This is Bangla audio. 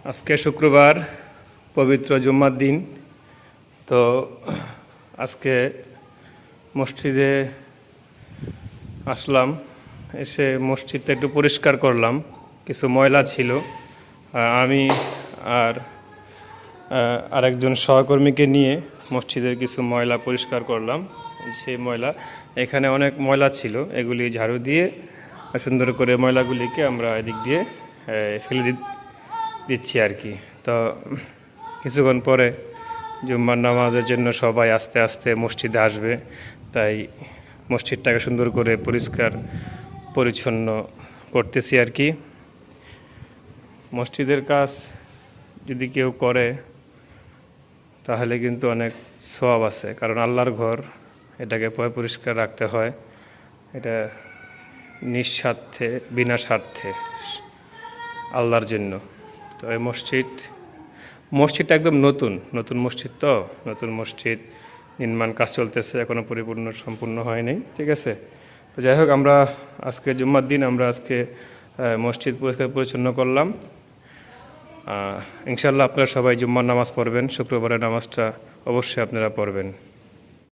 আজকে শুক্রবার, পবিত্র জুম্মার দিন। তো আজকে মসজিদে আসলাম, এসে মসজিদটা একটু পরিষ্কার করলাম। কিছু ময়লা ছিল, আমি আর আরেকজন সহকর্মীকে নিয়ে মসজিদের কিছু ময়লা পরিষ্কার করলাম। সেই ময়লা, এখানে অনেক ময়লা ছিল, এগুলি ঝাড়ু দিয়ে সুন্দর করে ময়লাগুলিকে আমরা এদিক দিয়ে ফেলে দিচ্ছি আর কি। তো কিছুক্ষণ পরে জুম্মার নামাজের জন্য সবাই আস্তে আস্তে মসজিদে আসবে, তাই মসজিদটাকে সুন্দর করে পরিষ্কার পরিচ্ছন্ন করতেছি আর কি। মসজিদের কাজ যদি কেউ করে তাহলে কিন্তু অনেক সওয়াব আছে, কারণ আল্লাহর ঘর, এটাকে পরিষ্কার রাখতে হয়। এটা নিঃস্বার্থে, বিনা স্বার্থে, আল্লাহর জন্য। তো এই মসজিদটা একদম নতুন মসজিদ, তো নতুন মসজিদ নির্মাণ কাজ চলতেছে, এখনও সম্পূর্ণ হয়নি, ঠিক আছে। তো যাই হোক, আমরা আজকে জুম্মার দিন আমরা আজকে মসজিদ পরিষ্কার পরিচ্ছন্ন করলাম। ইনশাআল্লাহ আপনারা সবাই জুম্মার নামাজ পড়বেন, শুক্রবারের নামাজটা অবশ্যই আপনারা পড়বেন।